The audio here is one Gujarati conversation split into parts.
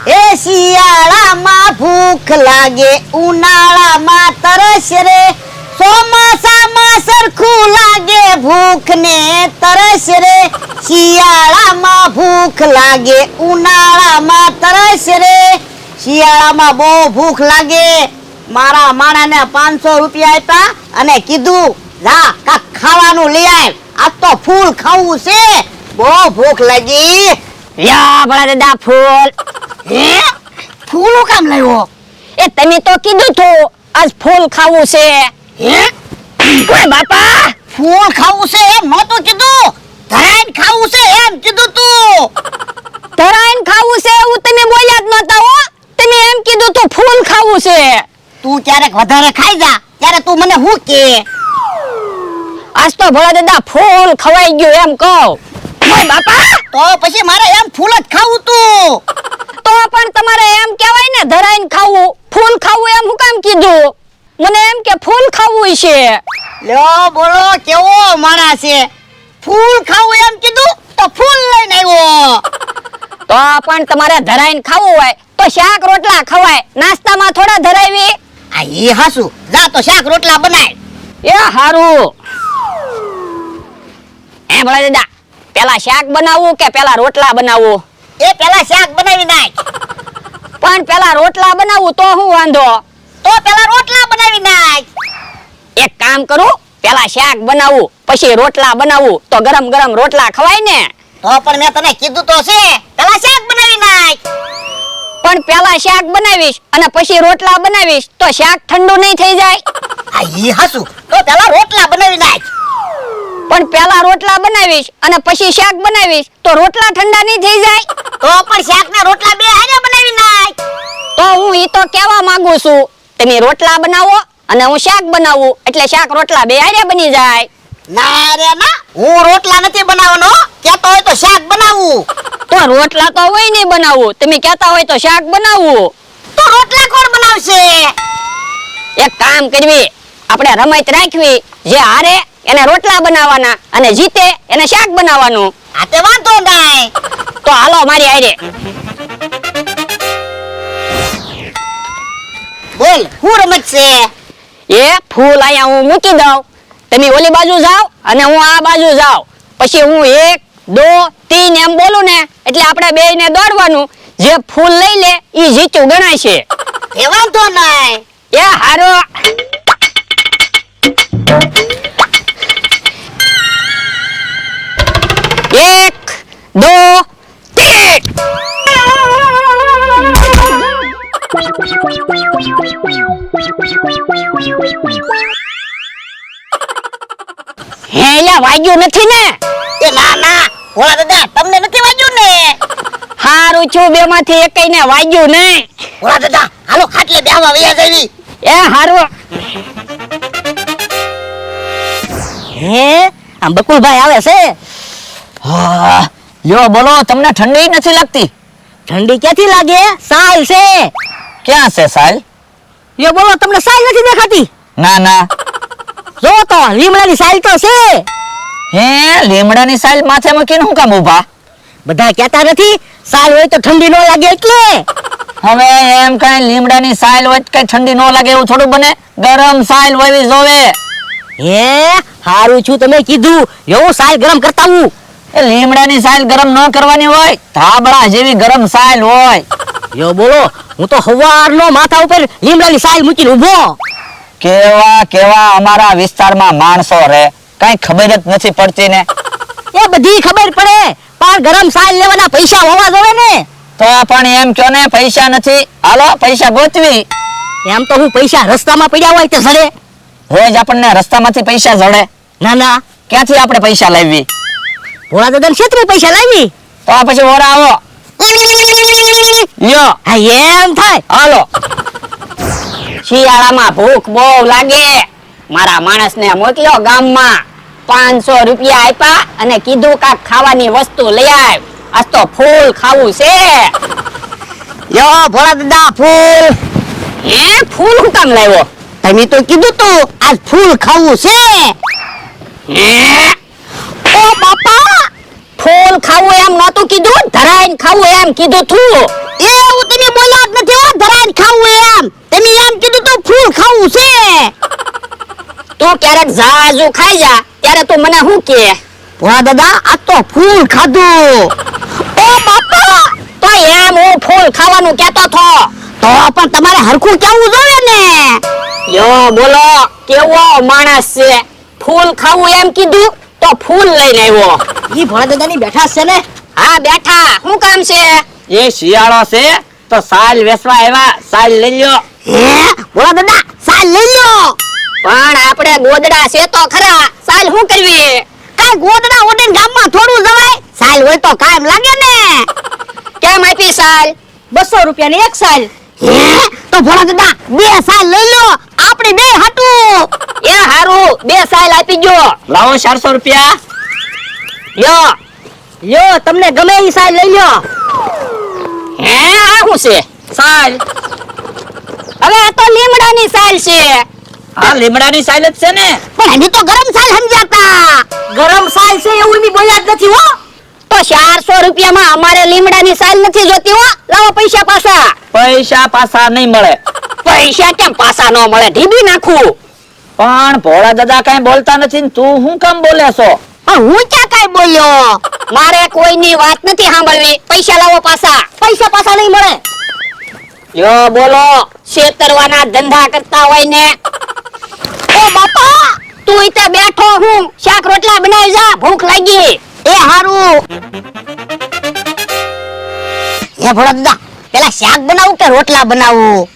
એ શિયાળામાં ભૂખ લાગે, ઉનાળામાં તરસ રે, ચોમાસામાં સરખું લાગે ભૂખ ને તરસ રે. શિયાળામાં ભૂખ લાગે, ઉનાળામાં તરસ રે. શિયાળામાં બહુ ભૂખ લાગે. મારા માણાને 500 રૂપિયા આપ્યા અને કીધું જા કાક ખાવાનું લઈ આવ, આજ તો ફૂલ ખાવું છે, બહુ ભૂખ લાગી. યા ભલા દાદા ફૂલ. હે ફૂલ કામ લાવ્યો? એ તમે તો કીધું તું આજ ફૂલ ખાવું છે. હે ઓય બાપા, ફૂલ ખાવું છે એમ નહોતું કીધું, ધરાઈને ખાવું છે એમ કીધું તું. ધરાઈને ખાવું છે એવું તમે બોલ્યા જ નતા હો. તમે એમ કીધું તું ફૂલ ખાવું છે. તું ક્યારેક વધારે ખાઈ જા ત્યારે તું મને હું કે. આજ તો ભલા દાદા ફૂલ ખવાઈ ગયું એમ કહો. ઓય બાપા, તો પછી મારે એમ ફૂલ જ ખાવું તું. તો પણ તમારે એમ કહેવાય ને ધરાઈને ખાવું, ફૂલ ખાવું એમ હું કામ કીધું? મને એમ કે ફૂલ ખાવું છે. લ્યો બોલો કેવો માણસ છે, ફૂલ ખાવું એમ કીધું તો ફૂલ લઈને આવ્યો. તો પણ તમારે ધરાઈને ખાવું હોય તો શાક રોટલા ખવાય, નાસ્તામાં થોડા ધરાવી. આ ઈ હાસુ, જા તો શાક રોટલા બનાય. એ હારું. હે ભલા દાદા, પેલા શાક બનાવવું કે પેલા રોટલા બનાવવું? એ પેલા શાક બનાવી નાખ. પણ પેલા રોટલા બનાવવું તો હું વાંધો? તો પેલા રોટલા બનાવી નાખ. એક કામ કરું, પેલા શાક બનાવવું પછી રોટલા બનાવવું તો ગરમ ગરમ રોટલા ખવાય ને. તો પણ મેં તને કીધું તો છે પેલા શાક બનાવી નાખ. પણ પેલા શાક બનાવીશ અને પછી રોટલા બનાવીશ તો શાક ઠંડુ નહીં થઈ જાય? આ ઈ હાસુ, તો પેલા રોટલા બનાવી નાખ. પણ પેલા રોટલા બનાવીશ અને પછી શાક બનાવીશ તો રોટલા ઠંડા નહીં થઈ જાય? તો પણ શાક ને રોટલા બે હારે બનાવી નાખ. તો હું ઈ તો કહેવા માંગુ છું, તમે રોટલા બનાવો અને હું શાક બનાવું એટલે શાક રોટલા બે હારે બની જાય. ના રે ના, હું રોટલા નથી બનાવવાનો, કેતો હોય તો શાક બનાવું. તો રોટલા તો હોય નહીં બનાવવું, તમે કહેતા હોય તો શાક બનાવવું. તો રોટલા કોણ બનાવશે? એક કામ કરવી, આપણે રમત રાખવી, જે હારે એને રોટલા બનાવવાના અને જીતે એને શાક બનાવવાનું. આ તે વાંધો નહીં. તો હાલો મારી હારે. બોલ હું રમત છે? એ ફૂલ અહીંયા હું મૂકી દઉં, તમે ઓલી બાજુ જાઓ અને હું આ બાજુ જાઉં, પછી હું 1 2 3 એમ બોલું ને એટલે આપણે બેયને દોડવાનું, જે ફૂલ લઈ લે ઈ જીત્યું ગણાશે. એ વાંધો નહીં. એ હારો. 1 2 3. હે લા, વાગ્યું નથી ને? એ ના ના ભોળા દાદા, તમને નથી વાગ્યું ને? હારું છું, બે માંથી એકઈને વાગ્યું નહીં. ભોળા દાદા હાલો ખાટલે બેહવા વયા જવી. એ હારું. હે આ બકુલભાઈ આવે છે? હા, યો બોલો, તમને ઠંડી નથી લાગતી? ઠંડી ક્યાંથી લાગે, સાલ છે. ક્યાં છે સાલ? યો બોલો, તમને સાલ નથી દેખાતી? ના ના. જો તો લીમડાની સાલ તો છે. હે, લીમડાની સાલ માથે મૂકીને હું કામ ઊભા? બધા કહેતા નથી સાલ હોય તો ઠંડી ન લાગે એટલે. હવે એમ કઈ લીમડાની સાલ હોય કઈ ઠંડી ન લાગે એવું થોડું બને? ગરમ સાલ હોવી જોવે. હે હારું છું તમે કીધું, એવું સાલ ગરમ કરતા હું. એ લીમડાની સાલ ગરમ ન કરવાની હોય, ધાબળા જેવી ગરમ સાલ હોય. યો બોલો, હું તો હવારનો માથા ઉપર લીમડાની સાલ મૂકીને ઊભો. કેવા કેવા અમારા વિસ્તારમાં માણસો રહે, કઈ ખબર જ નથી પડતી ને. એ બધી ખબર પડે, પણ ગરમ સાલ લેવાના પૈસા હોવા જોવે ને. તો પણ એમ કયો ને પૈસા નથી, હાલો પૈસા ગોતવી. એમ તો હું પૈસા રસ્તામાં પડ્યા હોય તે સડે. રોજ આપણને રસ્તામાંથી પૈસા જડે? ના ના, ક્યાંથી આપણે પૈસા લાવવી? ભોળા દાદા ક્ષેત્રે પૈસા લાવી. તો પછી ઓરા આવો. લ્યો, હા એમ થાય. હાલો. શિયાળામાં ભૂખ બહુ લાગે, મારા માણસને મોકલ્યો ગામમાં, 500 રૂપિયા આપ્યા અને કીધું કાક ખાવાની વસ્તુ લઈ આવ, આજ તો ફૂલ ખાવું છે. યો ભોળા દાદા ફૂલ. હે, ફૂલ હું કામ લાવ્યો? તમે તો કીધું તું આજ ફૂલ ખાવું છે. હે, ઓ બાપા, ફૂલ ખાવું એમ નહોતું કીધું, ધરાઈને ખાવું એમ કીધું તું. એ હું તમે બોલ્યા જ નથી હો ધરાઈને ખાવું એમ તમે એમ કીધું તો ફૂલ ખાવું છે તું ક્યારેક ઝાઝુ ખાઈ જા ત્યારે તું મને શું કે ભોળા દાદા આ તો ફૂલ ખાધું ઓ બાપા તો એમ હું ફૂલ ખાવાનું કહેતો થો તો પણ તમારે હરખું કેવું જોવે ને યો બોલો કેવો માણસ છે ફૂલ ખાવું એમ કીધું તો ફૂલ લઈને આવ્યો ઈ ભોળા દાદાની બેઠા છે ને હા બેઠા શું કામ છે એ શિયાળો છે તો સાલ વેસવા આવ્યા સાલ લઈ લ્યો હે ભોળા દાદા સાલ લઈ લો પણ આપણે ગોદડા છે તો ખરા સાલ શું કરવી કાઈ ગોદડા ઓડીને ગામમાં થોડું જવાય સાલ હોય તો કાયમ લાગે ને કેમ આપી સાલ 200 રૂપિયાની એક સાલ હે તો ભોળા દાદા બે સાલ લઈ લો આપણે બે હાટું એ હારું બે સાલ આપી જો લાવો 400 રૂપિયા યો લ્યો તમને ગમે ઈ સાલ લઈ લો હે આ શું છે સાલ હવે આ તો લીમડાની સાલ છે આ લીમડાની સાલ જ છે ને પણ એની તો ગરમ સાલ સમજાતા ગરમ સાલ છે એવું એની બોલ્યા જ નથી હો તો 400 રૂપિયામાં અમારે લીમડાની સાલ નથી જોતી હો લાવો પૈસા પાછા પૈસા પાછા નહીં મળે પૈસા કેમ પાછા ન મળે ઢીબી નાખું પણ ભોળા દાદા કઈ બોલતા નથી ને તું શું કામ બોલે છો પણ હું ક્યાં કાઈ બોલ્યો મારે કોઈની વાત નથી સાંભળવી પૈસા લાવો પાછા પૈસા પાછા નહીં મળે યો બોલો છેતરવાના ધંધા કરતા હોય ને ઓ બાપા તું ઈતે બેઠો હું શાક રોટલા બનાવી જા ભૂખ લાગી એ હારું હે ભોળા દાદા પેલા શાક બનાવું કે રોટલા બનાવું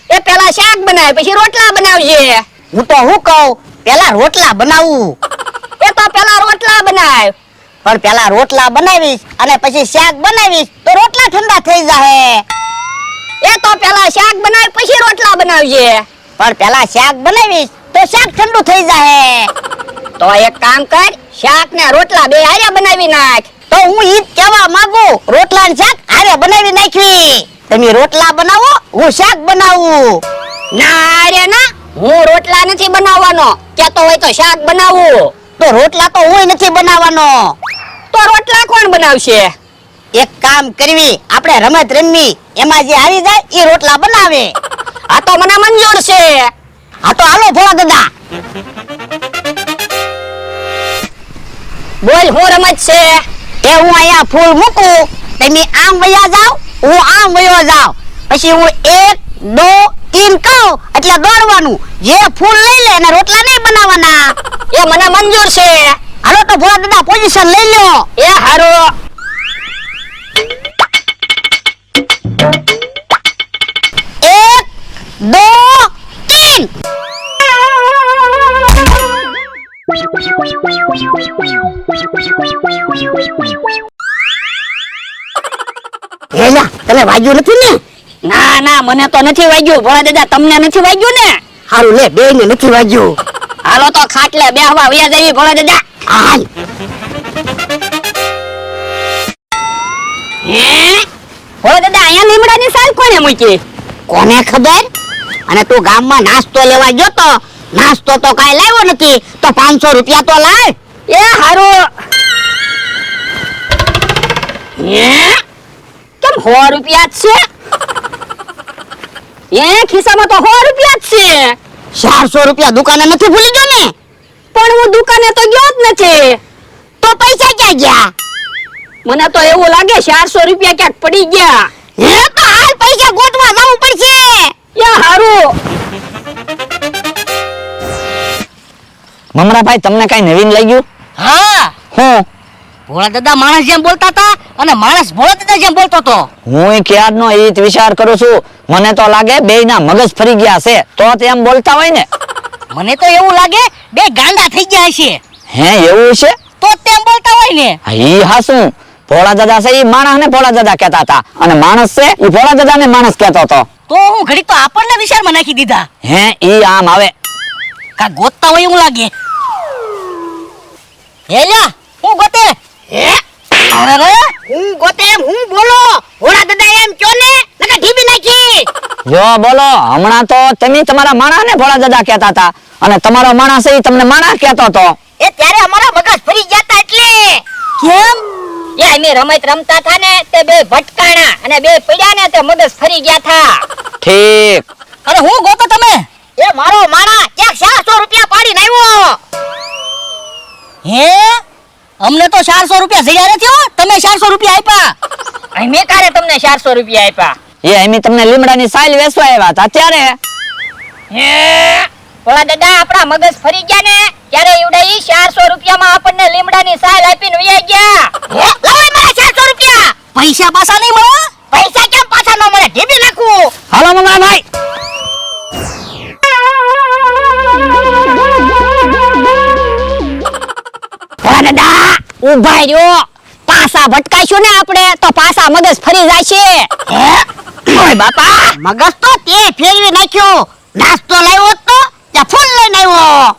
એ પેલા શાક બનાવ પછી રોટલા બનાવજે હું તો હું કહું પેલા રોટલા બનાવું એ તો પેલા રોટલા બનાવ પણ પેલા રોટલા બનાવીશ અને પછી શાક બનાવીશ તો રોટલા ઠંડા થઈ જાહે એ તો પેલા શાક બનાવ પછી રોટલા બનાવજે પણ પેલા શાક બનાવીશ તો શાક ઠંડુ થઈ જાહે તો એક કામ કર શાક ને રોટલા બે હારે બનાવી નાખ તો હું ઈ જ કહેવા માંગુ રોટલા ને શાક હારે બનાવી નાખવી તમે રોટલા બનાવો હું શાક બનાવું ના રે ના હું રોટલા નથી બનાવવાનો કેતો હોય તો શાક બનાવું તો રોટલા તો હું નથી બનાવવાનો તો રોટલા કોણ બનાવશે એક કામ કરવી આપણે રમત રમવી એમાં જે હારી જાય એ રોટલા બનાવે આ તો મને મંજૂર છે હા તો હાલો ભોળા દાદા બોલ હું રમત છે એ હું અહીંયા ફૂલ મૂકું તમે આમ વયા જાવ હું આમ વયો જાવ પછી હું 1 2 3 કહું એટલે દોડવાનું જે ફૂલ લઈ લે એને રોટલા નહીં બનાવવાના એ મને મંજૂર છે હાલો તો ભોળા દાદા પોઝિશન લઈ લો એ હારું 1 2 3 હેલા તને વાગ્યું નથી ને ના ના મને તો નથી વાગ્યું ભોળા દાદા તમને નથી વાગ્યું ને હારું લે બે ને નથી વાગ્યું હાલો તો ખાટલે બેહવા વયા જઈએ ભોળા દાદા હાલ હે ભોળા દાદા અહીંયા લીમડાની સાલ કોને મૂકી કોને ખબર અને તું ગામમાં નાસ્તો લેવા ગયો તો નાસ્તો તો કાઈ લાવ્યો નથી તો 500 રૂપિયા તો લાવ એ હારું હે કેમ 100 રૂપિયા જ છે એ ખિસ્સામાં તો 100 રૂપિયા જ છે 400 રૂપિયા દુકાને નથી ભૂલી ગયો ને પણ હું દુકાને તો ગયો જ નથી તો પૈસા ક્યાં ગયા મને તો એવું લાગે 400 રૂપિયા ક્યાંક પડી ગયા હે તો હાલ પૈસા ગોતવા જવું પડશે એ હારું મમરાભાઈ તમને કઈ નવીન લાગ્યું હા હું ભોળા દાદા માણસ જેમ બોલતા હતા અને માણસ ભોળા દાદા જેમ બોલતો હતો હું ક્યારનો એ જ વિચાર કરું છું મને તો લાગે બેયના મગજ ફરી ગયા છે તો તેમ બોલતા હોય ને મને તો એવું લાગે બે ગાંડા થઈ ગયા હશે હે એવું છે તો તેમ બોલતા હોય ને ઈ હાસું ભોળા દાદા છે ઈ માણસ ને ભોળા દાદા કહેતા હતા અને માણસ છે ઈ ભોળા દાદા ને માણસ કહેતો હતો તો હું ઘડી તો આપણને વિચારમાં નાખી દીધા હે ઈ આમ આવે કા ગોતતા હોય એવું લાગે હેલા હું ગોતે હે અરે હું ગોતે એમ હું બોલો ભોળા દાદા એમ કયો ને નકા ઢીબી નાખી જો બોલો હમણાં તો તમે તમારા માણસ ને ભોળા દાદા કહેતા હતા અને તમારો માણસ છે ઈ તમને માણસ કહેતો હતો એ ત્યારે અમારા મગજ ફરી ગયા હતા એટલે કેમ એ અમે રમત રમતા હતા ને તે બે ભટકાણા અને બે પડ્યા ને તે મગજ ફરી ગયા થા. ઠીક. અરે હું ગોતો તમે? એ મારો માણા ક્યાંક 400 રૂપિયા પાડીને આવ્યો. હે અમને તો 400 રૂપિયા જડ્યા નથી હો. તમે 400 રૂપિયા આપ્યા? અહીં મેં કારે તમને 400 રૂપિયા આપ્યા. એ એમી તમને લીમડાની સાલ વેચવા આવ્યા હતા ત્યારે. હે ઓલા દાદા આપણા મગજ ફરી ગયા ને ત્યારે ઈવડાઈ 400 રૂપિયામાં આપણને લીમડાની સાલ આપીને વયા ગયા. હે લાવો મારા 400 રૂપિયા. પૈસા પાછા નહીં મળે? પૈસા કેમ પાછા ન મળે? ઢીબી નાખું. હાલો મમરાભાઈ. ઓલા દાદા ઉભા રહ્યો. પાછા ભટકાઈશું ને આપણે તો પાછા મગજ ફરી જાય છે. ઓય બાપા મગજ તો તે ફેરવી નાખ્યો. નાસ્તો લાવ્યો તો ત્યાં ફૂલ લઈને આવ્યો.